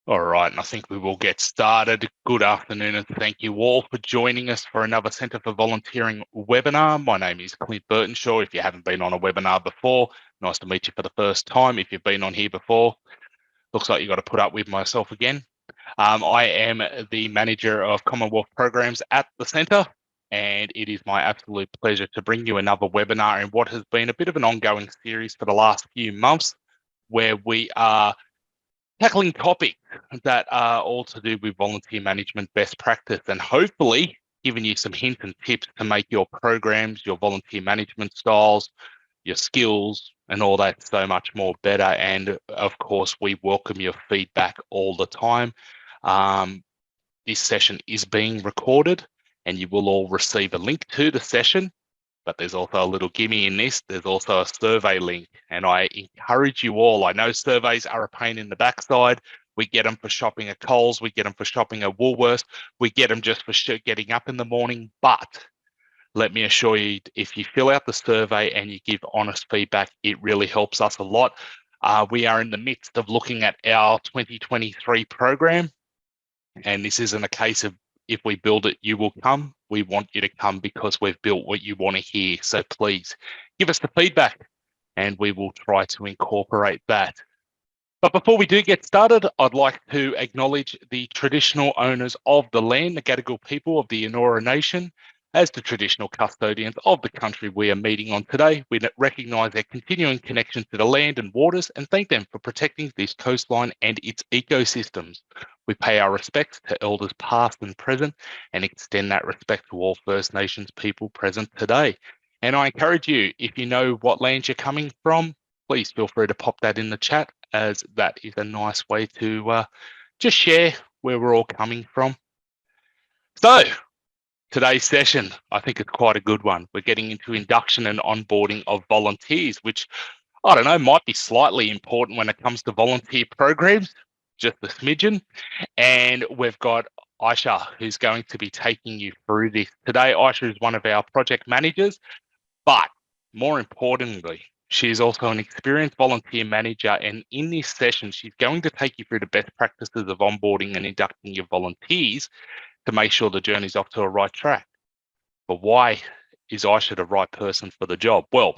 All right, and I think we will get started. Good afternoon, and thank you all for joining us for another Centre for Volunteering webinar. My name is Clint Burtonshaw. If you haven't been on a webinar before, nice to meet you for the first time. If you've been on here before, looks like you've got to put up with myself again. I am the Manager of Commonwealth Programs at the Centre, and it is my absolute pleasure to bring you another webinar in what has been a bit of an ongoing series for the last few months, where we are tackling topics that are all to do with volunteer management best practice, and hopefully giving you some hints and tips to make your programs, your volunteer management styles, your skills, and all that so much more better. And of course, we welcome your feedback all the time. This session is being recorded, and you will all receive a link to the session. But there's also a little gimme in this. There's also a survey link, and I encourage you all. I know surveys are a pain in the backside. We get them for shopping at Coles. We get them for shopping at Woolworths. We get them just for getting up in the morning. But let me assure you, if you fill out the survey and you give honest feedback, it really helps us a lot. We are in the midst of looking at our 2023 program, and this isn't a case of if we build it, you will come. We want you to come because we've built what you want to hear. So please give us the feedback and we will try to incorporate that. But before we do get started, I'd like to acknowledge the traditional owners of the land, the Gadigal people of the Eora Nation, as the traditional custodians of the country we are meeting on today. We recognise their continuing connection to the land and waters and thank them for protecting this coastline and its ecosystems. We pay our respects to elders past and present and extend that respect to all First Nations people present today. And I encourage you, if you know what land you're coming from, please feel free to pop that in the chat, as that is a nice way to just share where we're all coming from. So today's session, I think it's quite a good one. We're getting into induction and onboarding of volunteers, which, I don't know, might be slightly important when it comes to volunteer programs, just a smidgen. And we've got Ayse, who's going to be taking you through this. Today, Ayse is one of our project managers, but more importantly, she is also an experienced volunteer manager. And in this session, she's going to take you through the best practices of onboarding and inducting your volunteers to make sure the journey's off to a right track. But why is Ayse the right person for the job? Well,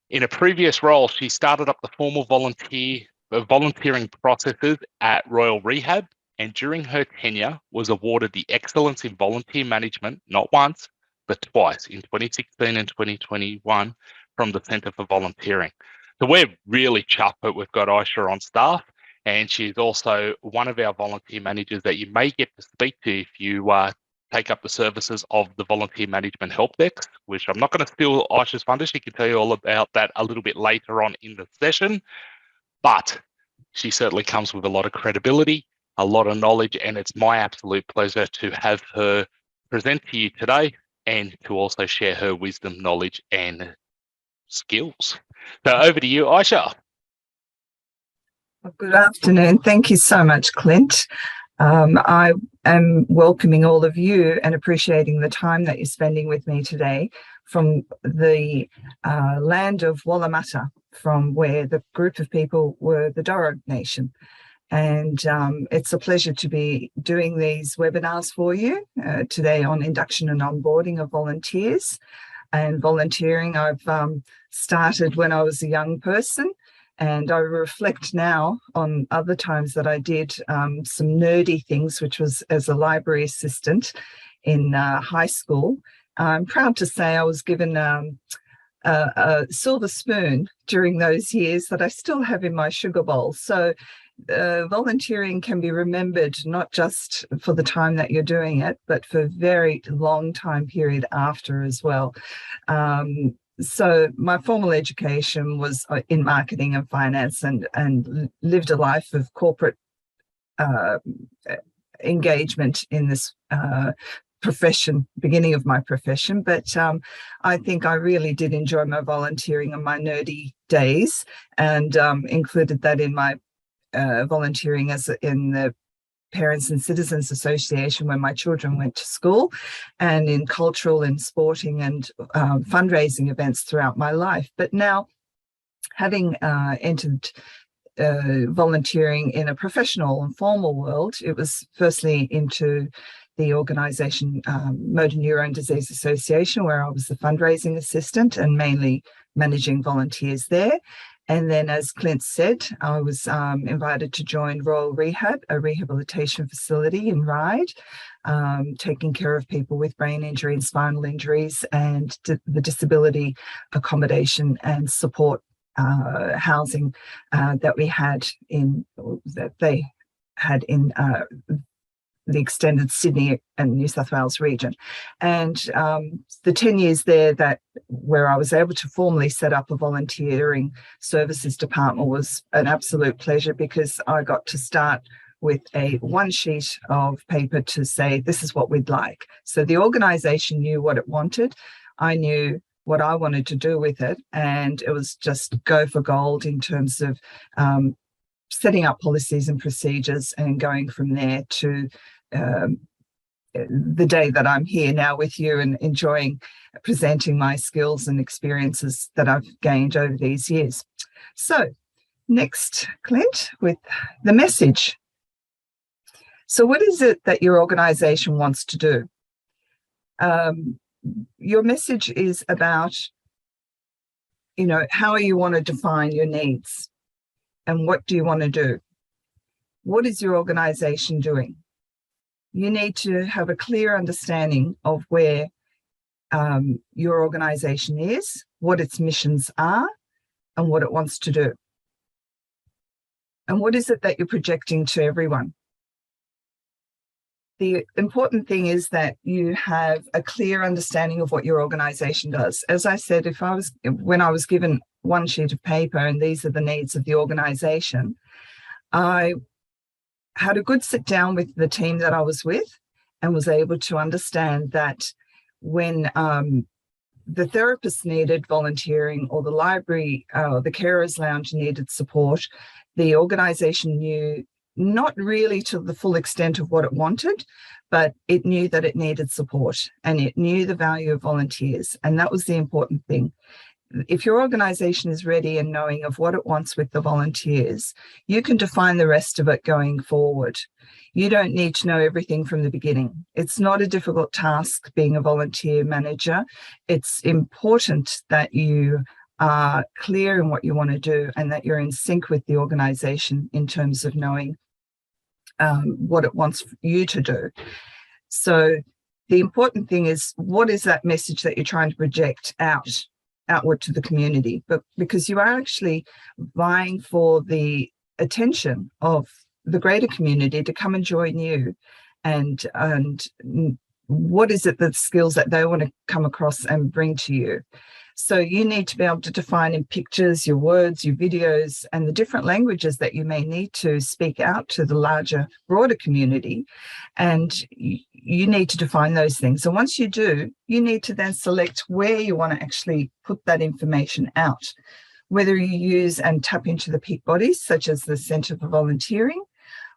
in a previous role, she started up the formal volunteering processes at Royal Rehab, and during her tenure was awarded the Excellence in Volunteer Management, not once, but twice, in 2016 and 2021 from the Centre for Volunteering. So we're really chuffed that we've got Ayse on staff, and she's also one of our volunteer managers that you may get to speak to if you take up the services of the Volunteer Management Help Desk, which I'm not going to steal Ayse's thunder. She can tell you all about that a little bit later on in the session. But she certainly comes with a lot of credibility, a lot of knowledge, and it's my absolute pleasure to have her present to you today and to also share her wisdom, knowledge, and skills. So over to you, Ayse. Good afternoon. Thank you so much, Clint. I am welcoming all of you and appreciating the time that you're spending with me today from the land of Wallamata, from where the group of people were the Doro Nation. And it's a pleasure to be doing these webinars for you today on induction and onboarding of volunteers. And volunteering, I've started when I was a young person, and I reflect now on other times that I did some nerdy things, which was as a library assistant in high school. I'm proud to say I was given a silver spoon during those years that I still have in my sugar bowl. So volunteering can be remembered not just for the time that you're doing it, but for a very long time period after as well. So my formal education was in marketing and finance, and lived a life of corporate engagement in this profession, beginning of my profession. But I think I really did enjoy my volunteering on my nerdy days, and included that in my volunteering in the Parents and Citizens Association when my children went to school, and in cultural and sporting and fundraising events throughout my life. But now, having entered volunteering in a professional and formal world, it was firstly into the organisation Motor Neurone Disease Association, where I was the fundraising assistant and mainly managing volunteers there. And then, as Clint said, I was invited to join Royal Rehab, a rehabilitation facility in Ryde, taking care of people with brain injury and spinal injuries, and the disability accommodation and support housing that they had in the extended Sydney and New South Wales region. And the 10 years there where I was able to formally set up a volunteering services department was an absolute pleasure, because I got to start with one sheet of paper to say, this is what we'd like. So the organisation knew what it wanted. I knew what I wanted to do with it, and it was just go for gold in terms of setting up policies and procedures and going from there to the day that I'm here now with you and enjoying presenting my skills and experiences that I've gained over these years. So next, Clint, with the message. So what is it that your organisation wants to do? Your message is about, how you want to define your needs and what do you want to do? What is your organisation doing? You need to have a clear understanding of where your organisation is, what its missions are, and what it wants to do. And what is it that you're projecting to everyone? The important thing is that you have a clear understanding of what your organisation does. As I said, when I was given one sheet of paper and these are the needs of the organisation, I had a good sit down with the team that I was with and was able to understand that when the therapist needed volunteering, or the library or the carers lounge needed support, the organisation knew, not really to the full extent of what it wanted, but it knew that it needed support and it knew the value of volunteers. And that was the important thing. If your organisation is ready and knowing of what it wants with the volunteers, you can define the rest of it going forward. You don't need to know everything from the beginning. It's not a difficult task being a volunteer manager. It's important that you are clear in what you want to do and that you're in sync with the organisation in terms of knowing what it wants you to do. So the important thing is, what is that message that you're trying to project outward to the community? But because you are actually vying for the attention of the greater community to come and join you, and what is it, the skills that they want to come across and bring to you? So you need to be able to define in pictures, your words, your videos, and the different languages that you may need to speak out to the larger, broader community. And you need to define those things. And once you do, you need to then select where you want to actually put that information out, whether you use and tap into the peak bodies, such as the Centre for Volunteering,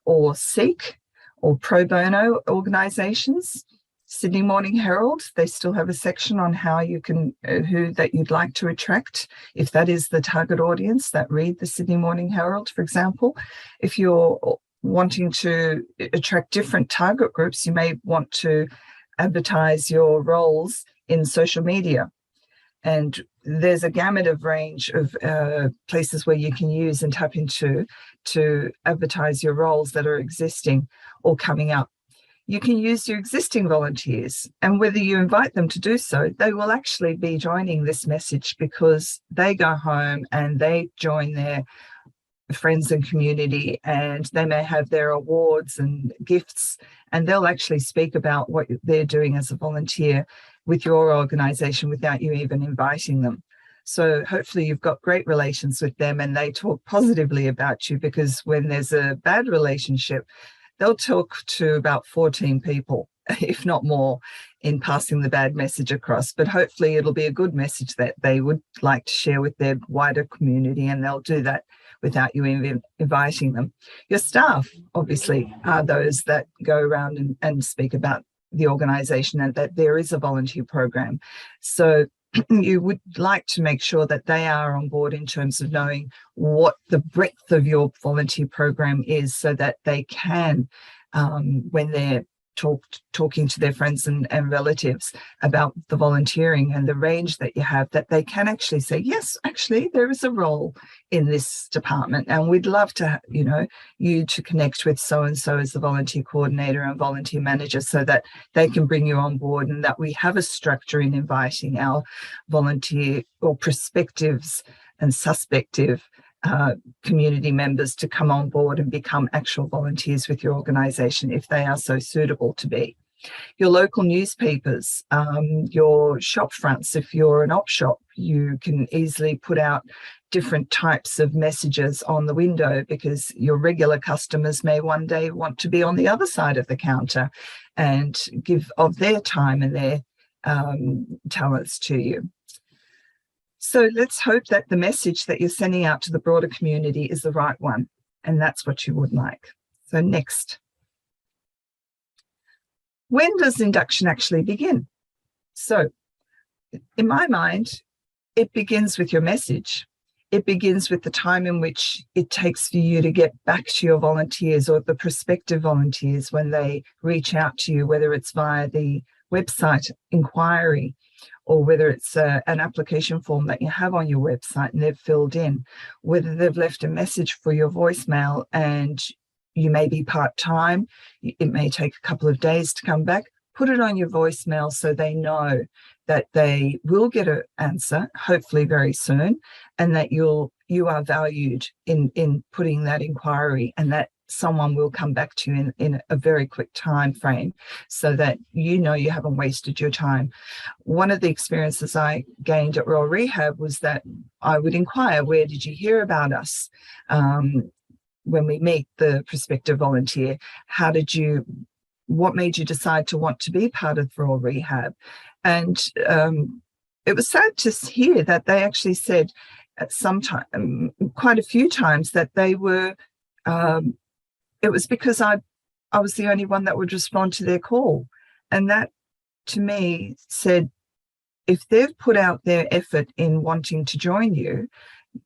or SEEK, or pro bono organisations. Sydney Morning Herald, they still have a section on how you can, who that you'd like to attract, if that is the target audience that read the Sydney Morning Herald, for example. If you're wanting to attract different target groups, you may want to advertise your roles in social media. And there's a gamut of range of places where you can use and tap into to advertise your roles that are existing or coming up. You can use your existing volunteers, and whether you invite them to do so, they will actually be joining this message, because they go home and they join their friends and community, and they may have their awards and gifts, and they'll actually speak about what they're doing as a volunteer with your organisation without you even inviting them. So hopefully you've got great relations with them and they talk positively about you, because when there's a bad relationship, they'll talk to about 14 people, if not more, in passing the bad message across. But hopefully it'll be a good message that they would like to share with their wider community, and they'll do that without you inviting them. Your staff, obviously, are those that go around and speak about the organisation and that there is a volunteer program. So you would like to make sure that they are on board in terms of knowing what the breadth of your volunteer program is, so that they can, when they're talking to their friends and relatives about the volunteering and the range that you have, that they can actually say, yes, actually there is a role in this department, and we'd love to, you to connect with so and so as the volunteer coordinator and volunteer manager, so that they can bring you on board, and that we have a structure in inviting our volunteer or prospectives and suspective community members to come on board and become actual volunteers with your organisation if they are so suitable to be. Your local newspapers, your shop fronts, if you're an op shop, you can easily put out different types of messages on the window, because your regular customers may one day want to be on the other side of the counter and give of their time and their talents to you. So let's hope that the message that you're sending out to the broader community is the right one, and that's what you would like. So next. When does induction actually begin? So in my mind, it begins with your message. It begins with the time in which it takes for you to get back to your volunteers or the prospective volunteers when they reach out to you, whether it's via the website inquiry, or whether it's an application form that you have on your website and they've filled in, whether they've left a message for your voicemail and you may be part-time, it may take a couple of days to come back, put it on your voicemail so they know that they will get an answer, hopefully very soon, and that you are valued in putting that inquiry, and that someone will come back to you in a very quick time frame, so that you haven't wasted your time. One of the experiences I gained at Royal Rehab was that I would inquire, where did you hear about us? When we meet the prospective volunteer, what made you decide to want to be part of Royal Rehab? And it was sad to hear that they actually said at some time, quite a few times, that they were it was because I was the only one that would respond to their call. And that, to me, said, if they've put out their effort in wanting to join you,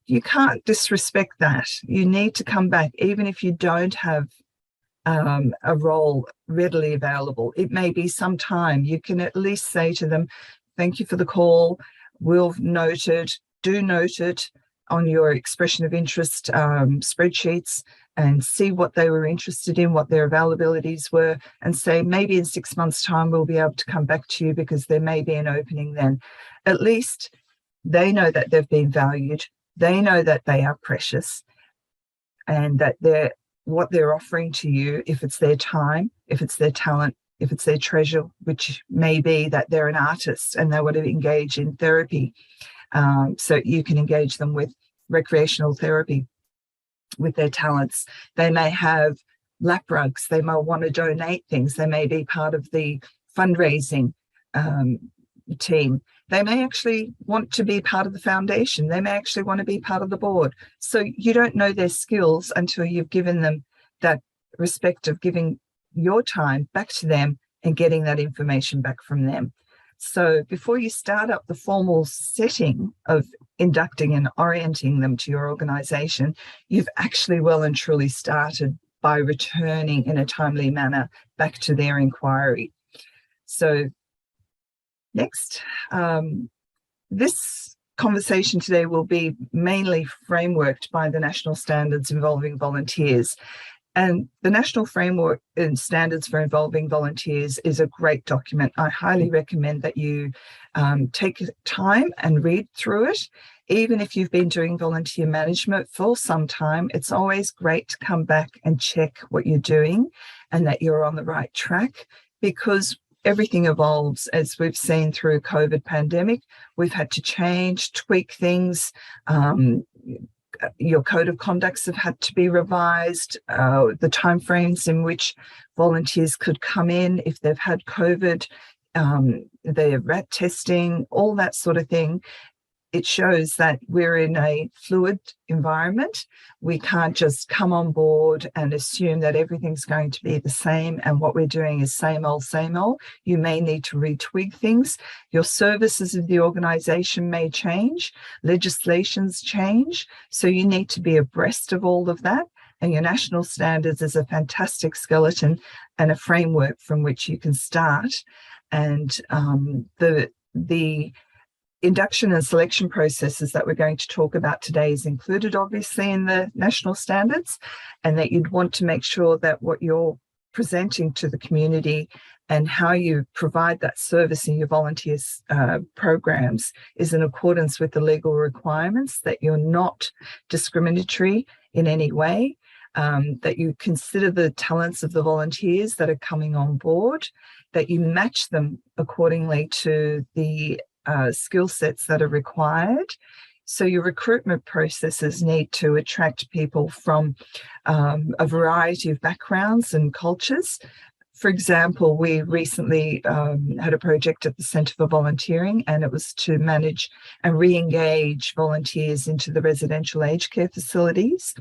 you can't disrespect that. You need to come back, even if you don't have a role readily available. It may be some time. You can at least say to them, thank you for the call. We'll note it, do note it on your expression of interest spreadsheets, and see what they were interested in, what their availabilities were, and say, maybe in 6 months' time, we'll be able to come back to you because there may be an opening then. At least they know that they've been valued. They know that they are precious, and that what they're offering to you, if it's their time, if it's their talent, if it's their treasure, which may be that they're an artist and they want to engage in therapy. So you can engage them with recreational therapy with their talents. They may have lap rugs. They may want to donate things. They may be part of the fundraising team. They may actually want to be part of the foundation. They may actually want to be part of the board. So you don't know their skills until you've given them that respect of giving your time back to them and getting that information back from them. So before you start up the formal setting of inducting and orienting them to your organisation, you've actually well and truly started by returning in a timely manner back to their inquiry. So next, this conversation today will be mainly frameworked by the national standards involving volunteers. And the National Framework and Standards for Involving Volunteers is a great document. I highly recommend that you take time and read through it. Even if you've been doing volunteer management for some time, it's always great to come back and check what you're doing and that you're on the right track, because everything evolves. As we've seen through COVID pandemic, we've had to change, tweak things. Your code of conducts have had to be revised, the timeframes in which volunteers could come in if they've had COVID, their rat testing, all that sort of thing. it shows that we're in a fluid environment. We can't just come on board and assume that everything's going to be the same and what we're doing is same old, same old. You may need to retwig things. Your services of the organisation may change, legislations change, so you need to be abreast of all of that. And your national standards is a fantastic skeleton and a framework from which you can start. And the induction and selection processes that we're going to talk about today is included obviously in the national standards, and that you'd want to make sure that what you're presenting to the community and how you provide that service in your volunteers programs is in accordance with the legal requirements, that you're not discriminatory in any way, that you consider the talents of the volunteers that are coming on board, that you match them accordingly to the skill sets that are required. So your recruitment processes need to attract people from a variety of backgrounds and cultures. For example, we recently had a project at the Centre for Volunteering, and it was to manage and re-engage volunteers into the residential aged care facilities.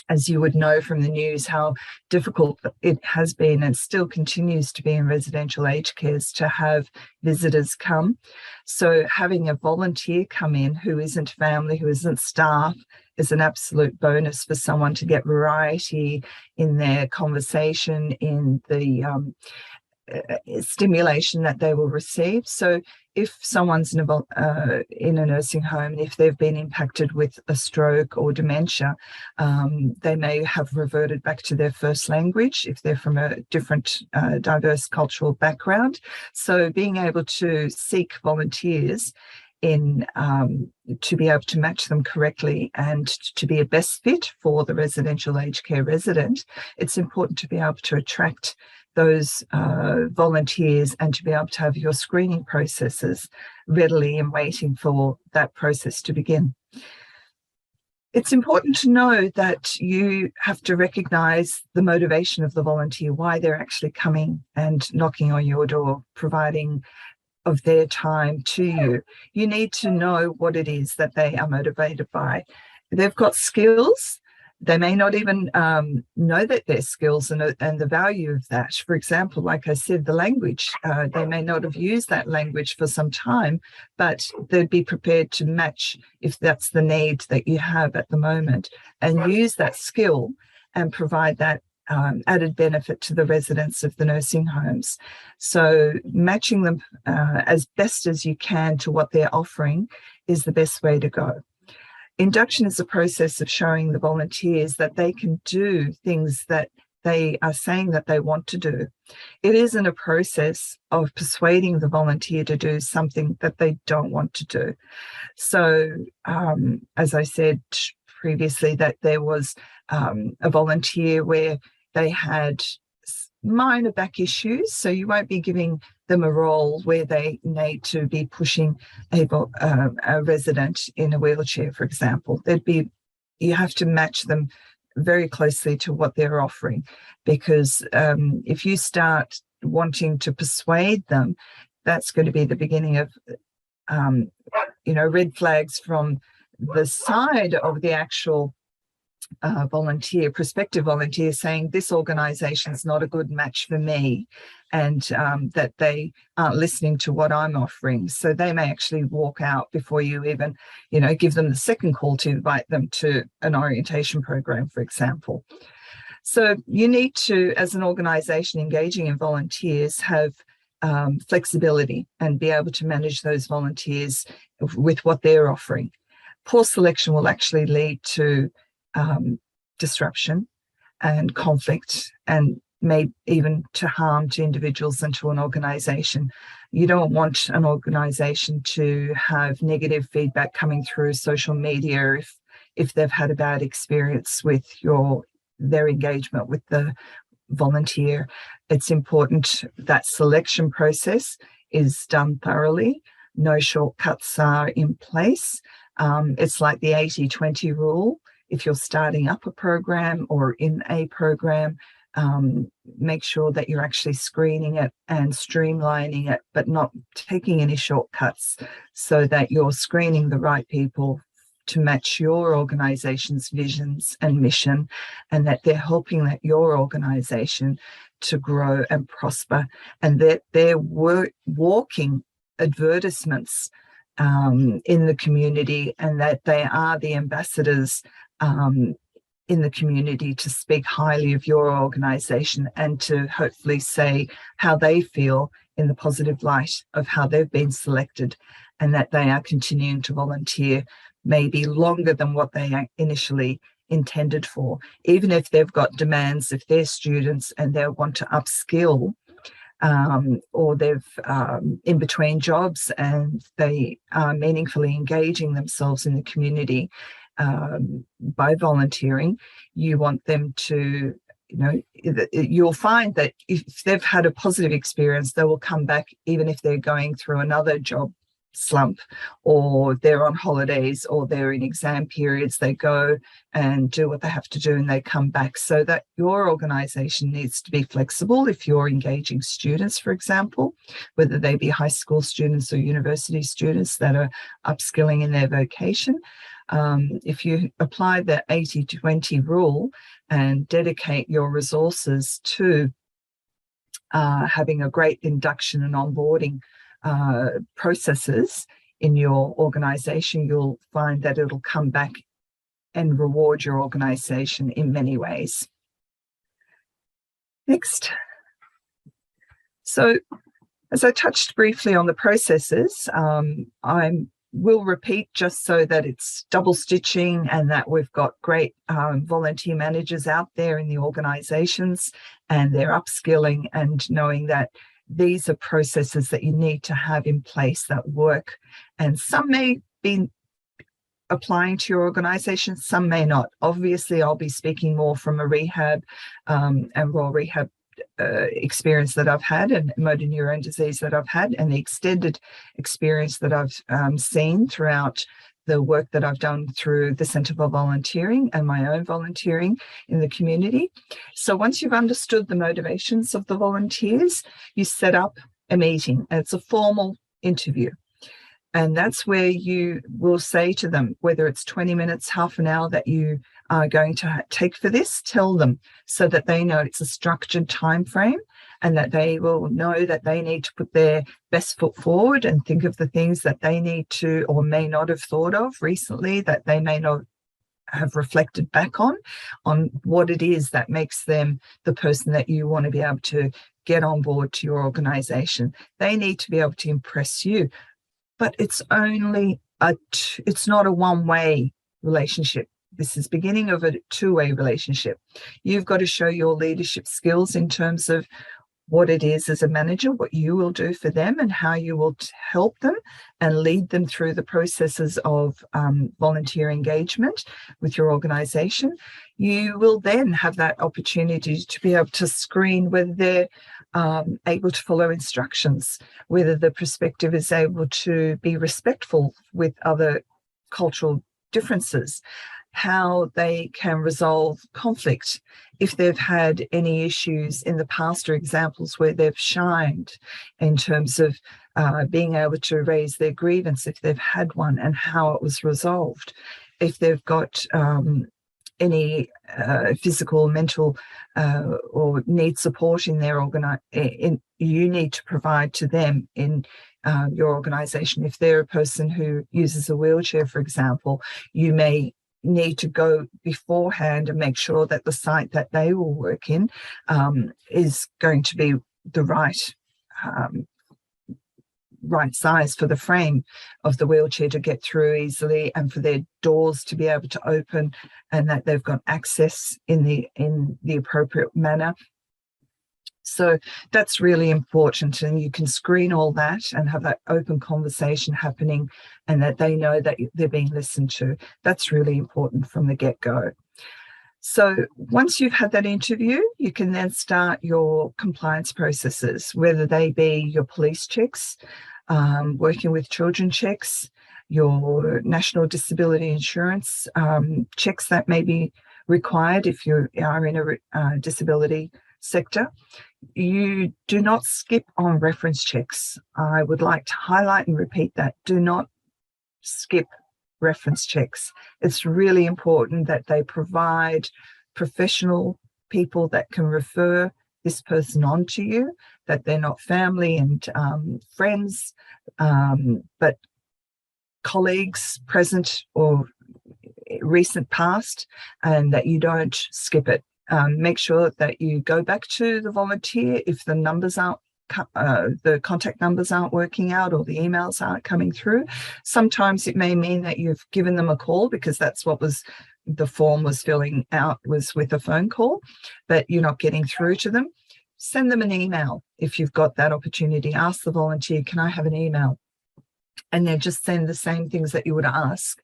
As you would know from the news, how difficult it has been and still continues to be in residential aged cares to have visitors come. So having a volunteer come in who isn't family, who isn't staff, is an absolute bonus for someone to get variety in their conversation, in the stimulation that they will receive. So if someone's in a nursing home, if they've been impacted with a stroke or dementia, they may have reverted back to their first language if they're from a different diverse cultural background. So being able to seek volunteers in to be able to match them correctly and to be a best fit for the residential aged care resident, it's important to be able to attract those volunteers and to be able to have your screening processes readily and waiting for that process to begin. It's important to know that you have to recognise the motivation of the volunteer, why they're actually coming and knocking on your door, providing of their time to you. You need to know what it is that they are motivated by. They've got skills. They may not even know that their skills and the value of that. For example, like I said, the language, they may not have used that language for some time, but they'd be prepared to match if that's the need that you have at the moment, and use that skill and provide that added benefit to the residents of the nursing homes. So matching them as best as you can to what they're offering is the best way to go. Induction is a process of showing the volunteers that they can do things that they are saying that they want to do. It isn't a process of persuading the volunteer to do something that they don't want to do. So, as I said previously, that there was a volunteer where they had minor back issues, so you won't be giving them a role where they need to be pushing a resident in a wheelchair, for example. You have to match them very closely to what they're offering, because if you start wanting to persuade them, that's going to be the beginning of red flags from the side of the actual prospective volunteer, saying this organisation is not a good match for me, and that they aren't listening to what I'm offering. So they may actually walk out before you even, give them the second call to invite them to an orientation program, for example. So you need to, as an organisation engaging in volunteers, have flexibility and be able to manage those volunteers with what they're offering. Poor selection will actually lead to disruption and conflict, and may even to harm to individuals and to an organisation. You don't want an organisation to have negative feedback coming through social media if they've had a bad experience with their engagement with the volunteer. It's important that selection process is done thoroughly. No shortcuts are in place. It's like the 80-20 rule. If you're starting up a program or in a program, make sure that you're actually screening it and streamlining it, but not taking any shortcuts, so that you're screening the right people to match your organization's visions and mission, and that they're helping your organization to grow and prosper, and that they're walking advertisements in the community, and that they are the ambassadors in the community to speak highly of your organization and to hopefully say how they feel in the positive light of how they've been selected, and that they are continuing to volunteer maybe longer than what they initially intended for. Even if they've got demands, if they're students and they want to upskill, or they've in between jobs and they are meaningfully engaging themselves in the community by volunteering, you want them to, you'll find that if they've had a positive experience, they will come back even if they're going through another job slump, or they're on holidays, or they're in exam periods. They go and do what they have to do and they come back. So that your organization needs to be flexible if you're engaging students, for example, whether they be high school students or university students that are upskilling in their vocation. If you apply the 80-20 rule and dedicate your resources to having a great induction and onboarding processes in your organization, you'll find that it'll come back and reward your organization in many ways. Next. So, as I touched briefly on the processes, I will repeat just so that it's double stitching and that we've got great volunteer managers out there in the organizations, and they're upskilling and knowing that these are processes that you need to have in place that work. And some may be applying to your organization, some may not. Obviously, I'll be speaking more from a rehab and raw rehab experience that I've had, and motor neurone disease that I've had, and the extended experience that I've seen throughout the work that I've done through the Centre for Volunteering and my own volunteering in the community. So once you've understood the motivations of the volunteers, you set up a meeting. It's a formal interview. And that's where you will say to them, whether it's 20 minutes, half an hour that you are going to take for this, tell them so that they know it's a structured time frame, and that they will know that they need to put their best foot forward and think of the things that they need to or may not have thought of recently, that they may not have reflected back on what it is that makes them the person that you want to be able to get on board to your organization. They need to be able to impress you. But it's it's not a one-way relationship. This is beginning of a two-way relationship. You've got to show your leadership skills in terms of what it is as a manager, what you will do for them, and how you will help them and lead them through the processes of volunteer engagement with your organization. You will then have that opportunity to be able to screen whether they're able to follow instructions, whether the perspective is able to be respectful with other cultural differences, how they can resolve conflict, if they've had any issues in the past or examples where they've shined in terms of being able to raise their grievance if they've had one and how it was resolved, if they've got any physical, mental, or need support in their you need to provide to them in your organization. If they're a person who uses a wheelchair, for example, you may need to go beforehand and make sure that the site that they will work in is going to be the right size for the frame of the wheelchair to get through easily, and for their doors to be able to open, and that they've got access in the appropriate manner. So that's really important, and you can screen all that and have that open conversation happening, and that they know that they're being listened to. That's really important from the get-go. So once you've had that interview, you can then start your compliance processes, whether they be your police checks, working with children checks, your national disability insurance checks that may be required if you are in a disability sector. You do not skip on reference checks. I would like to highlight and repeat that. Do not skip reference checks. It's really important that they provide professional people that can refer this person on to you, that they're not family and friends, but colleagues present or recent past, and that you don't skip it. Make sure that you go back to the volunteer if the numbers aren't the contact numbers aren't working out or the emails aren't coming through. Sometimes it may mean that you've given them a call, because that's what the form was filling out, was with a phone call, but you're not getting through to them. Send them an email if you've got that opportunity. Ask the volunteer, can I have an email? And then just send the same things that you would ask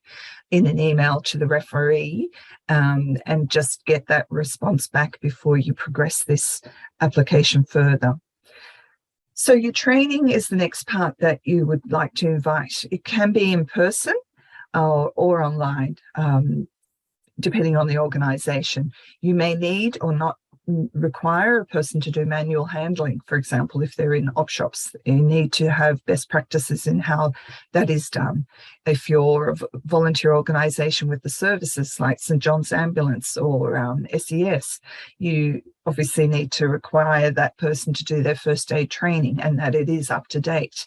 in an email to the referee, and just get that response back before you progress this application further. So your training is the next part that you would like to invite. It can be in person or online, depending on the organisation. You may need or not require a person to do manual handling. For example, if they're in op shops, you need to have best practices in how that is done. If you're a volunteer organisation with the services like St John's Ambulance or SES, you obviously need to require that person to do their first aid training and that it is up to date.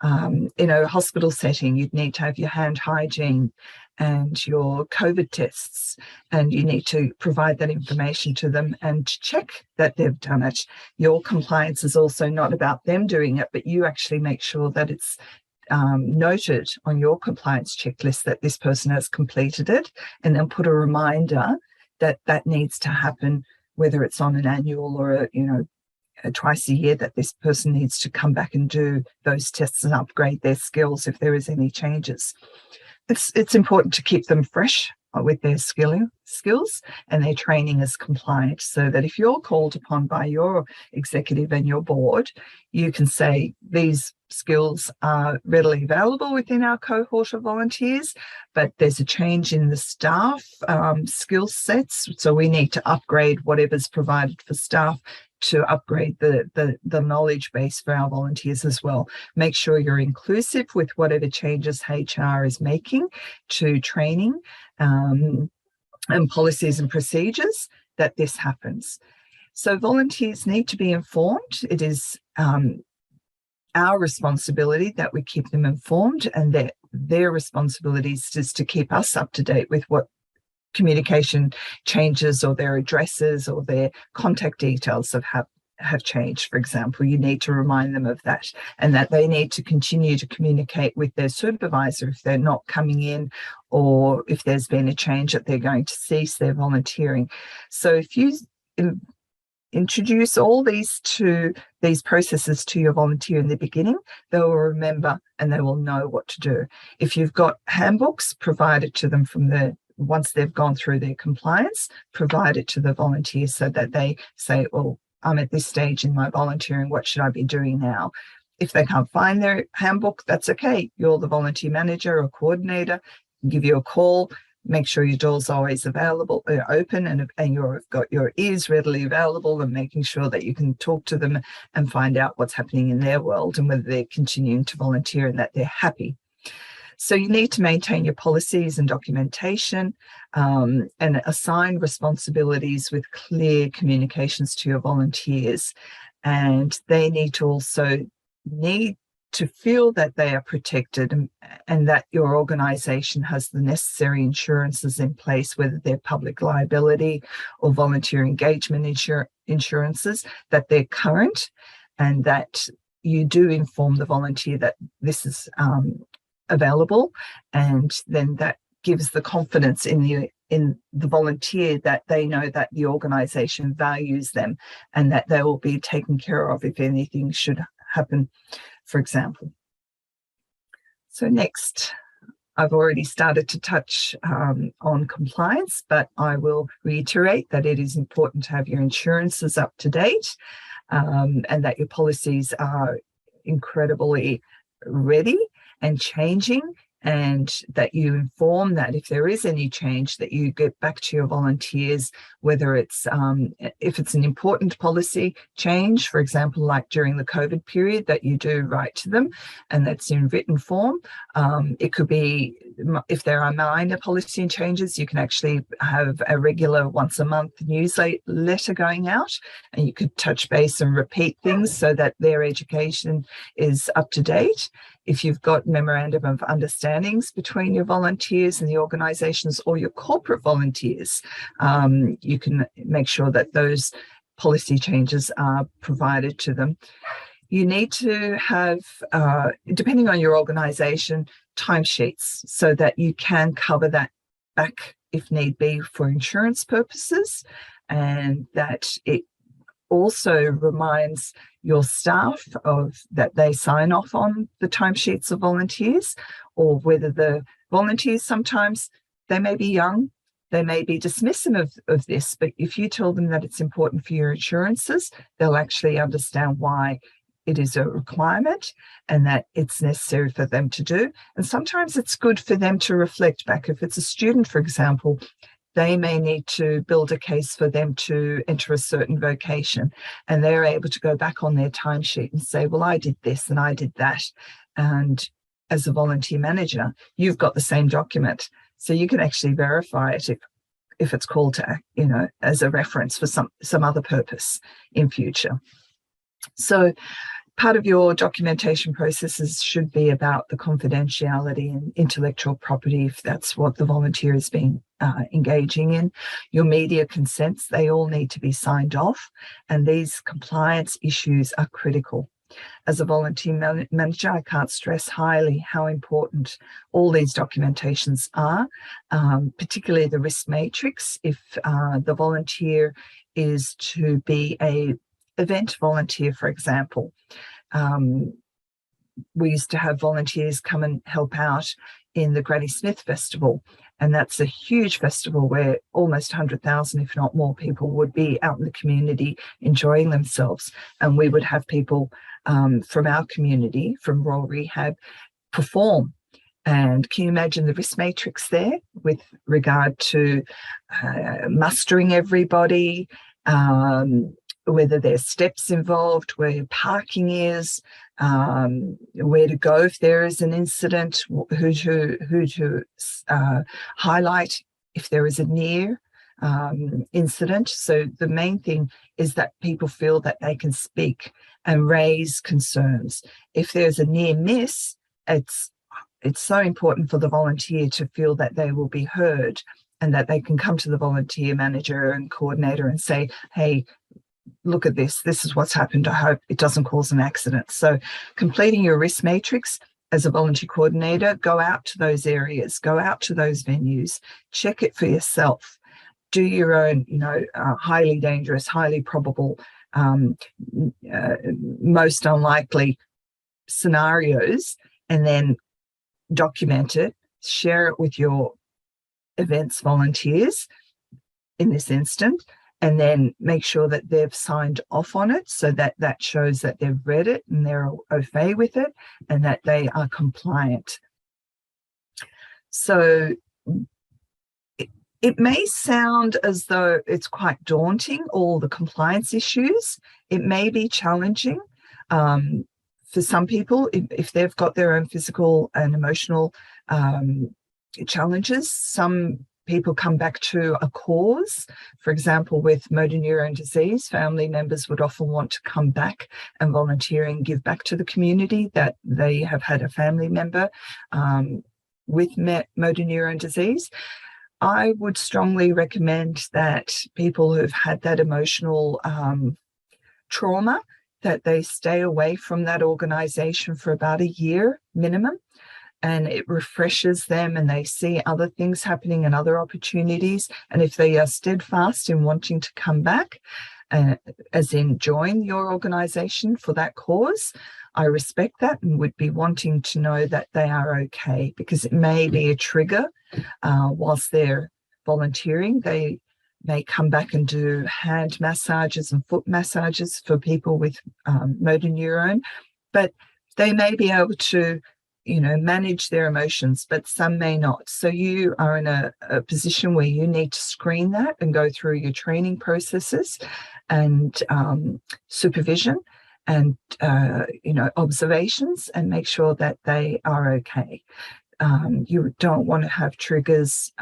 In a hospital setting, you'd need to have your hand hygiene and your COVID tests, and you need to provide that information to them and check that they've done it. Your compliance is also not about them doing it, but you actually make sure that it's noted on your compliance checklist that this person has completed it, and then put a reminder that that needs to happen, whether it's on an annual or twice a year, that this person needs to come back and do those tests and upgrade their skills if there is any changes. It's important to keep them fresh with their skills and their training is compliant, so that if you're called upon by your executive and your board, you can say these skills are readily available within our cohort of volunteers, but there's a change in the staff skill sets, so we need to upgrade whatever's provided for staff to upgrade the knowledge base for our volunteers as well. Make sure you're inclusive with whatever changes HR is making to training and policies and procedures, that this happens. So volunteers need to be informed. It is our responsibility that we keep them informed, and their responsibility is to keep us up to date with what communication changes or their addresses or their contact details have changed. For example, you need to remind them of that, and that they need to continue to communicate with their supervisor if they're not coming in, or if there's been a change that they're going to cease their volunteering. So if you introduce all these processes to your volunteer in the beginning, they will remember and they will know what to do. If you've got handbooks, provide it to them once they've gone through their compliance, provide it to the volunteer so that they say, well, I'm at this stage in my volunteering, what should I be doing now? If they can't find their handbook, that's okay. You're the volunteer manager or coordinator, give you a call, make sure your door's always available, open, and you've got your ears readily available, and making sure that you can talk to them and find out what's happening in their world and whether they're continuing to volunteer and that they're happy. So you need to maintain your policies and documentation, and assign responsibilities with clear communications to your volunteers. And they need to feel that they are protected, and that your organisation has the necessary insurances in place, whether they're public liability or volunteer engagement insurances, that they're current, and that you do inform the volunteer that this is available, and then that gives the confidence in the volunteer that they know that the organisation values them and that they will be taken care of if anything should happen, for example. So next, I've already started to touch on compliance, but I will reiterate that it is important to have your insurances up to date, and that your policies are incredibly ready and changing and that you inform that if there is any change, that you get back to your volunteers, whether it's if it's an important policy change, for example, like during the COVID period, that you do write to them and that's in written form. It could be, if there are minor policy changes, you can actually have a regular once a month newsletter going out, and you could touch base and repeat things so that their education is up to date. If you've got memorandum of understandings between your volunteers and the organisations or your corporate volunteers, you can make sure that those policy changes are provided to them. You need to have, depending on your organisation, timesheets so that you can cover that back if need be for insurance purposes, and that it also reminds your staff of that they sign off on the timesheets of volunteers, or whether the volunteers, sometimes they may be young, they may be dismissive of this, but if you tell them that it's important for your insurances, they'll actually understand why it is a requirement and that it's necessary for them to do. And sometimes it's good for them to reflect back. If it's a student, for example, they may need to build a case for them to enter a certain vocation, and they're able to go back on their timesheet and say, well, I did this and I did that. And as a volunteer manager, you've got the same document. So you can actually verify it if it's called to, as a reference for some other purpose in future. So part of your documentation processes should be about the confidentiality and intellectual property, if that's what the volunteer has been engaging in. Your media consents, they all need to be signed off, and these compliance issues are critical. As a volunteer manager, I can't stress highly how important all these documentations are, particularly the risk matrix. If the volunteer is to be a event volunteer, for example, we used to have volunteers come and help out in the Granny Smith Festival, and that's a huge festival where almost 100,000, if not more, people would be out in the community enjoying themselves, and we would have people from our community, from Royal Rehab, perform. And can you imagine the risk matrix there with regard to mustering everybody, whether there's steps involved, where parking is, where to go if there is an incident, who to highlight if there is a near incident. So the main thing is that people feel that they can speak and raise concerns. If there's a near miss, it's so important for the volunteer to feel that they will be heard and that they can come to the volunteer manager and coordinator and say, hey, look at this is what's happened, I hope it doesn't cause an accident. So completing your risk matrix as a volunteer coordinator, go out to those areas, go out to those venues, check it for yourself, do your own, highly dangerous, highly probable, most unlikely scenarios, and then document it, share it with your events volunteers in this instance, and then make sure that they've signed off on it, so that that shows that they've read it and they're okay with it and that they are compliant. So it may sound as though it's quite daunting, all the compliance issues. It may be challenging for some people if they've got their own physical and emotional challenges. Some people come back to a cause. For example, with motor neurone disease, family members would often want to come back and volunteer and give back to the community that they have had a family member with motor neurone disease. I would strongly recommend that people who've had that emotional trauma, that they stay away from that organisation for about a year minimum, and it refreshes them and they see other things happening and other opportunities. And if they are steadfast in wanting to come back, as in join your organisation for that cause, I respect that and would be wanting to know that they are okay, because it may be a trigger whilst they're volunteering. They may come back and do hand massages and foot massages for people with motor neurone, but they may be able to manage their emotions, but some may not. So you are in a position where you need to screen that and go through your training processes and supervision and, observations, and make sure that they are okay. You don't want to have triggers.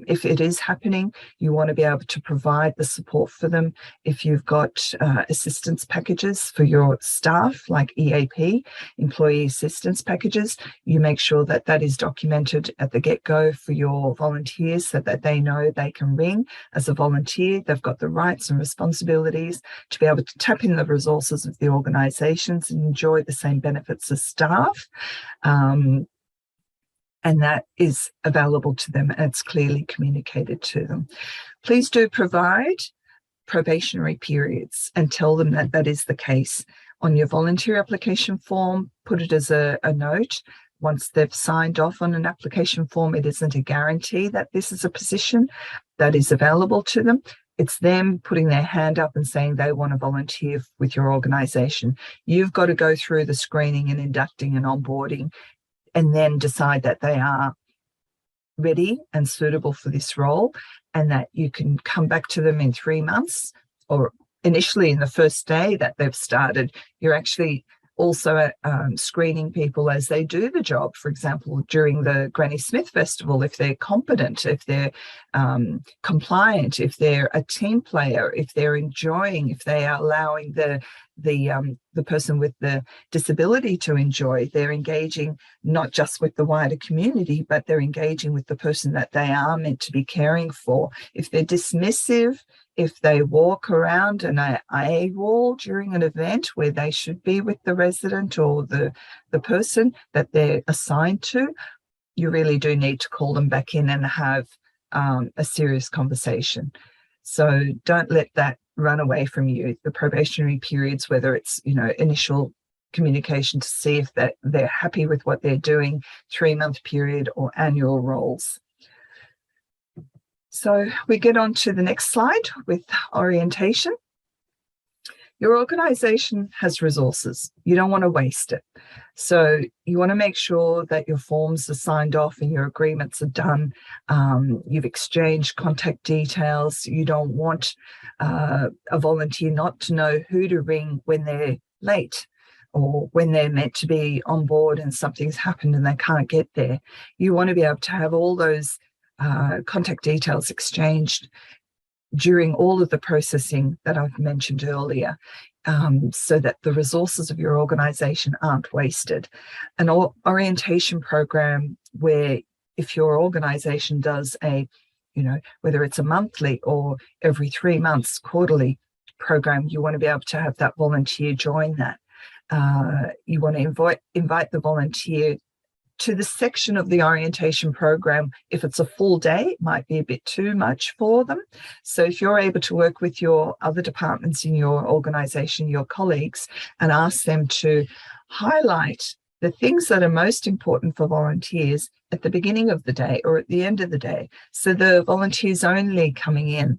If it is happening, you want to be able to provide the support for them. If you've got assistance packages for your staff, like EAP, employee assistance packages, you make sure that that is documented at the get-go for your volunteers so that they know they can ring as a volunteer. They've got the rights and responsibilities to be able to tap in the resources of the organisations and enjoy the same benefits as staff. And that is available to them, and it's clearly communicated to them. Please do provide probationary periods and tell them that that is the case. On your volunteer application form, put it as a note. Once they've signed off on an application form, it isn't a guarantee that this is a position that is available to them. It's them putting their hand up and saying they want to volunteer with your organisation. You've got to go through the screening and inducting and onboarding, and then decide that they are ready and suitable for this role, and that you can come back to them in 3 months, or initially in the first day that they've started. You're actually also screening people as they do the job. For example, during the Granny Smith Festival, if they're competent, if they're compliant, if they're a team player, if they're enjoying, if they are allowing the person with the disability to enjoy, they're engaging not just with the wider community, but they're engaging with the person that they are meant to be caring for. If they're dismissive, if they walk around an IA wall during an event where they should be with the resident or the person that they're assigned to, you really do need to call them back in and have a serious conversation. So don't let that run away from you. The probationary periods, whether it's, initial communication to see if they're happy with what they're doing, 3-month period, or annual roles. So we get on to the next slide with orientation. Your organisation has resources. You don't want to waste it. So you want to make sure that your forms are signed off and your agreements are done. You've exchanged contact details. You don't want a volunteer not to know who to ring when they're late or when they're meant to be on board and something's happened and they can't get there. You want to be able to have all those contact details exchanged during all of the processing that I've mentioned earlier, so that the resources of your organisation aren't wasted. An orientation program where, if your organisation does a, whether it's a monthly or every 3 months, quarterly program, you want to be able to have that volunteer join that. You want to invite the volunteer to the section of the orientation program. If it's a full day, it might be a bit too much for them. So if you're able to work with your other departments in your organisation, your colleagues, and ask them to highlight the things that are most important for volunteers at the beginning of the day or at the end of the day. So the volunteers only coming in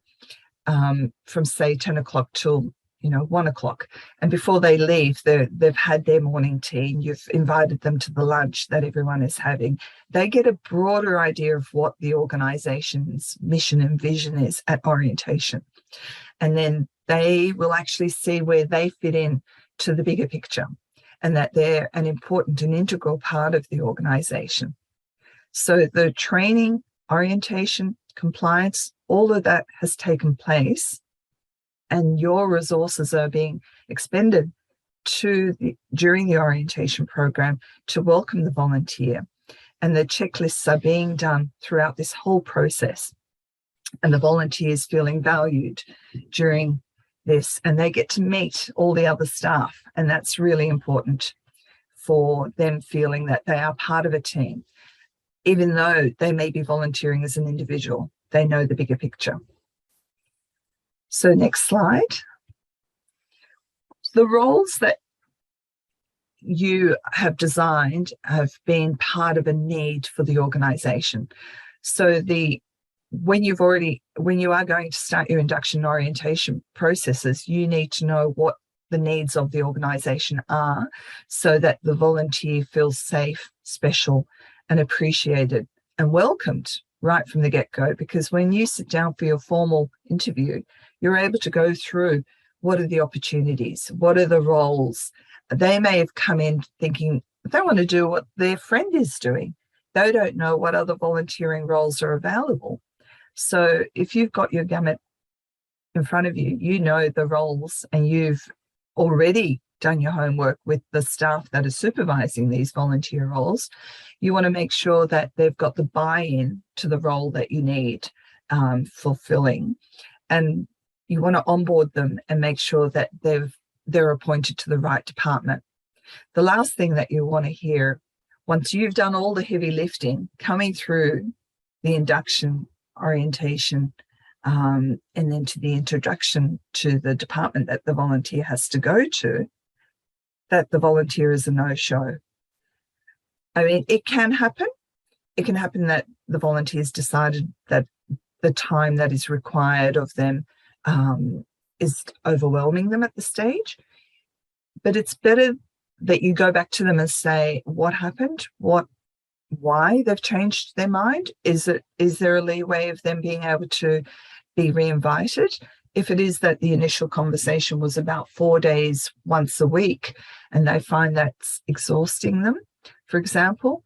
from, say, 10 o'clock till 1 o'clock, and before they leave, they've had their morning tea and you've invited them to the lunch that everyone is having. They get a broader idea of what the organisation's mission and vision is at orientation, and then they will actually see where they fit in to the bigger picture, and that they're an important and integral part of the organisation. So the training, orientation, compliance, all of that has taken place, and your resources are being expended during the orientation program to welcome the volunteer. And the checklists are being done throughout this whole process. And the volunteers feeling valued during this, and they get to meet all the other staff. And that's really important for them feeling that they are part of a team. Even though they may be volunteering as an individual, they know the bigger picture. So next slide. The roles that you have designed have been part of a need for the organisation. So when you are going to start your induction and orientation processes, you need to know what the needs of the organisation are, so that the volunteer feels safe, special and appreciated and welcomed right from the get-go, because when you sit down for your formal interview, you're able to go through what are the opportunities, what are the roles. They may have come in thinking they want to do what their friend is doing. They don't know what other volunteering roles are available. So if you've got your gamut in front of you, you know the roles, and you've already done your homework with the staff that are supervising these volunteer roles. You want to make sure that they've got the buy-in to the role that you need fulfilling, and you want to onboard them and make sure that they're appointed to the right department. The last thing that you want to hear, once you've done all the heavy lifting, coming through the induction, orientation, and then to the introduction to the department that the volunteer has to go to, that the volunteer is a no-show. I mean, it can happen. It can happen that the volunteers decided that the time that is required of them is overwhelming them at the stage. But it's better that you go back to them and say, what happened? Why they've changed their mind? Is there a leeway of them being able to be reinvited? If it is that the initial conversation was about 4 days once a week and they find that's exhausting them, for example,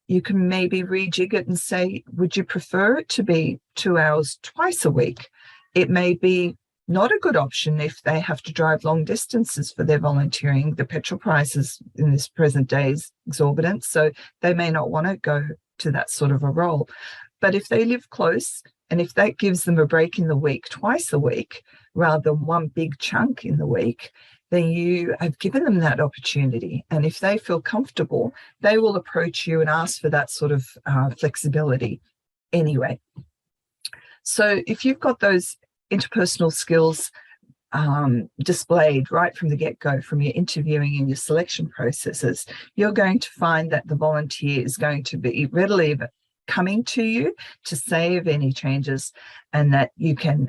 you can maybe rejig it and say, would you prefer it to be 2 hours twice a week? It may be not a good option if they have to drive long distances for their volunteering. The petrol prices in this present day is exorbitant, so they may not want to go to that sort of a role. But if they live close, and if that gives them a break in the week, twice a week, rather than one big chunk in the week, then you have given them that opportunity. And if they feel comfortable, they will approach you and ask for that sort of flexibility anyway. So if you've got those interpersonal skills displayed right from the get-go, from your interviewing and your selection processes, you're going to find that the volunteer is going to be readily coming to you to say of any changes, and that you can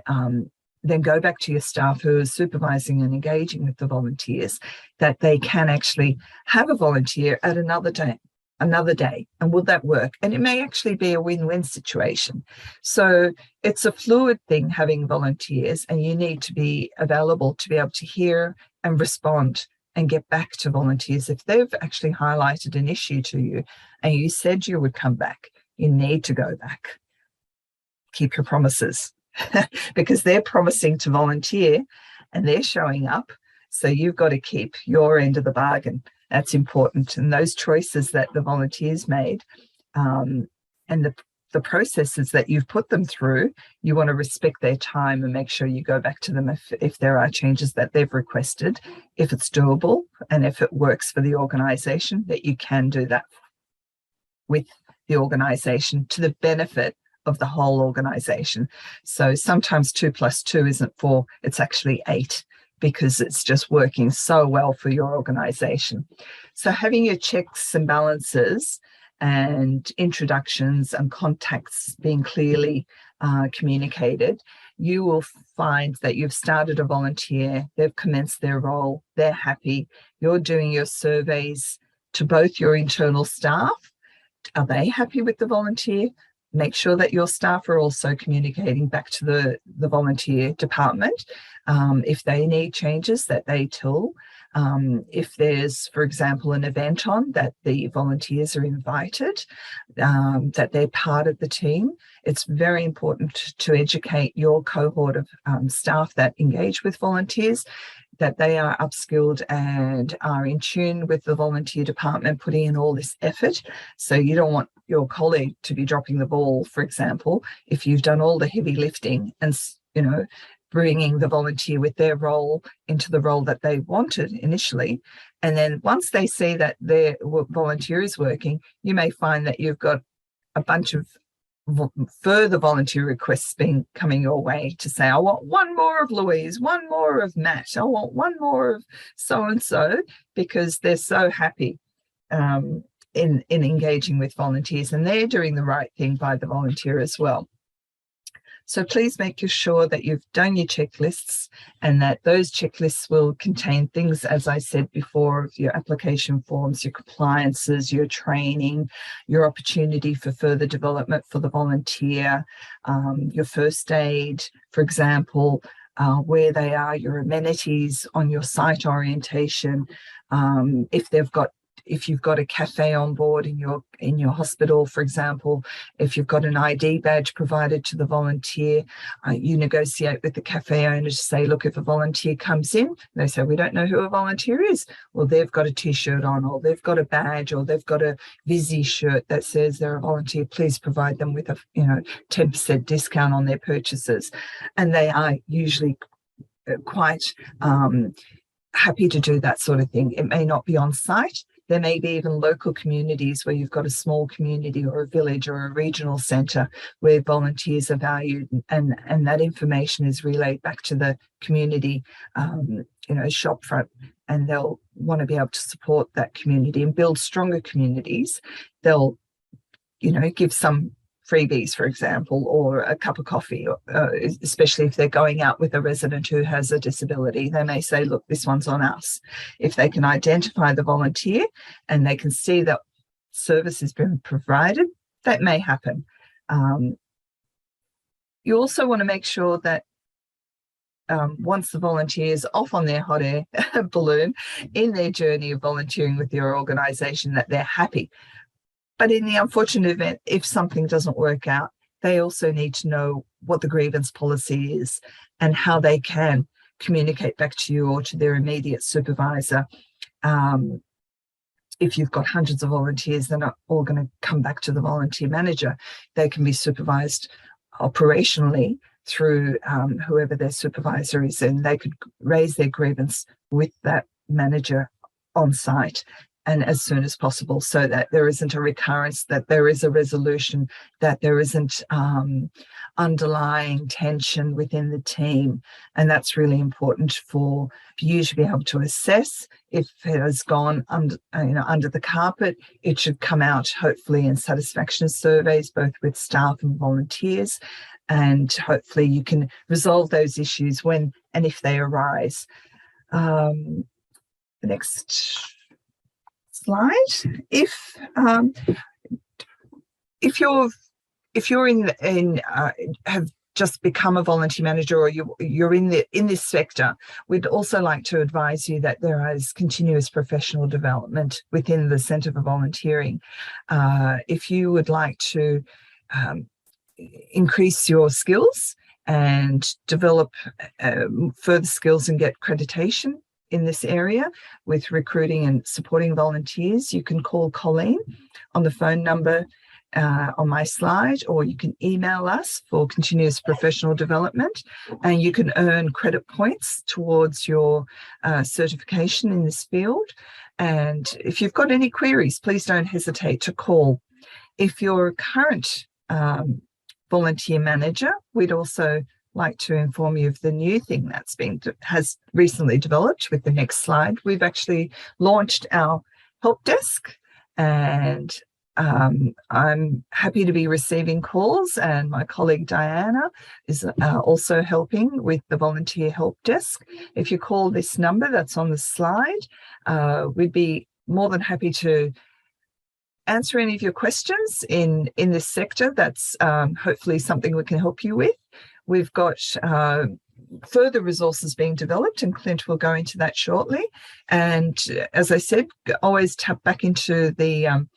then go back to your staff who are supervising and engaging with the volunteers, that they can actually have a volunteer at another day, and will that work? And it may actually be a win-win situation. So it's a fluid thing, having volunteers, and you need to be available to be able to hear and respond and get back to volunteers. If they've actually highlighted an issue to you and you said you would come back, you need to go back. Keep your promises because they're promising to volunteer and they're showing up. So you've got to keep your end of the bargain. That's important. And those choices that the volunteers made and the processes that you've put them through, you want to respect their time and make sure you go back to them if there are changes that they've requested, if it's doable and if it works for the organisation, that you can do that with the organisation to the benefit of the whole organisation. So sometimes 2 + 2 isn't 4, it's actually 8, because it's just working so well for your organisation. So having your checks and balances and introductions and contacts being clearly communicated, you will find that you've started a volunteer, they've commenced their role, they're happy, you're doing your surveys to both your internal staff. Are they happy with the volunteer? Make sure that your staff are also communicating back to the volunteer department. If they need changes, that they tell. If there's, for example, an event on, that the volunteers are invited, that they're part of the team. It's very important to educate your cohort of staff that engage with volunteers, that they are upskilled and are in tune with the volunteer department, putting in all this effort. So you don't want your colleague to be dropping the ball, for example, if you've done all the heavy lifting and, bringing the volunteer with their role into the role that they wanted initially. And then once they see that their volunteer is working, you may find that you've got a bunch of further volunteer requests coming your way to say, I want one more of Louise, one more of Matt, I want one more of so-and-so, because they're so happy in engaging with volunteers, and they're doing the right thing by the volunteer as well. So please make sure that you've done your checklists, and that those checklists will contain things, as I said before, your application forms, your compliances, your training, your opportunity for further development for the volunteer, your first aid, for example, where they are, your amenities on your site orientation, if you've got a cafe on board in your hospital, for example, if you've got an ID badge provided to the volunteer, you negotiate with the cafe owner to say, look, if a volunteer comes in, they say, we don't know who a volunteer is. Well, they've got a T-shirt on, or they've got a badge, or they've got a Visi shirt that says they're a volunteer. Please provide them with a 10% discount on their purchases. And they are usually quite happy to do that sort of thing. It may not be on site. There may be even local communities where you've got a small community or a village or a regional centre where volunteers are valued, and that information is relayed back to the community, shop front, and they'll want to be able to support that community and build stronger communities. They'll, give some freebies, for example, or a cup of coffee, especially if they're going out with a resident who has a disability. They may say, look, this one's on us. If they can identify the volunteer and they can see that service has been provided, that may happen. You also want to make sure that once the volunteer is off on their hot air balloon in their journey of volunteering with your organisation, that they're happy. But in the unfortunate event, if something doesn't work out, they also need to know what the grievance policy is and how they can communicate back to you or to their immediate supervisor. If you've got hundreds of volunteers, they're not all going to come back to the volunteer manager. They can be supervised operationally through whoever their supervisor is, and they could raise their grievance with that manager on site and as soon as possible, so that there isn't a recurrence, that there is a resolution, that there isn't underlying tension within the team. And that's really important for you to be able to assess. If it has gone under the carpet, it should come out hopefully in satisfaction surveys, both with staff and volunteers. And hopefully you can resolve those issues when and if they arise. The next slide. If you're have just become a volunteer manager, or you're in this sector, we'd also like to advise you that there is continuous professional development within the Centre for Volunteering. If you would like to increase your skills and develop further skills and get accreditation in this area with recruiting and supporting volunteers, you can call Colleen on the phone number on my slide, or you can email us for continuous professional development, and you can earn credit points towards your certification in this field. And if you've got any queries, please don't hesitate to call. If you're a current volunteer manager, we'd also like to inform you of the new thing that's has recently developed with the next slide. We've actually launched our help desk, and I'm happy to be receiving calls, and my colleague Diana is also helping with the volunteer help desk. If you call this number that's on the slide, we'd be more than happy to answer any of your questions in this sector. That's hopefully something we can help you with. We've got further resources being developed, and Clint will go into that shortly. And as I said, always tap back into the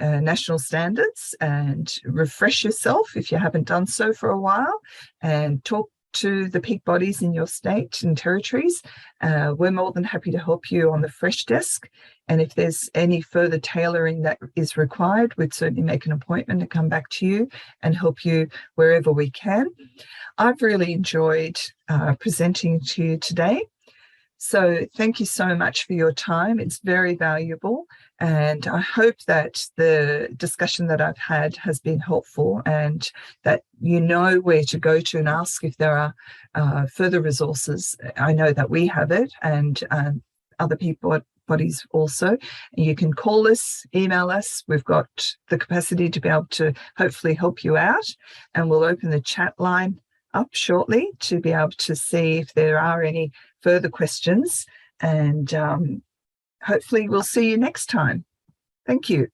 national standards and refresh yourself if you haven't done so for a while, and talk to the peak bodies in your state and territories. We're more than happy to help you on the fresh desk. And if there's any further tailoring that is required, we'd certainly make an appointment to come back to you and help you wherever we can. I've really enjoyed presenting to you today. So thank you so much for your time. It's very valuable. And I hope that the discussion that I've had has been helpful, and that you know where to go to and ask if there are further resources. I know that we have it, and other people bodies also. You can call us, email us. We've got the capacity to be able to hopefully help you out, and we'll open the chat line up shortly to be able to see if there are any further questions, and hopefully we'll see you next time. Thank you.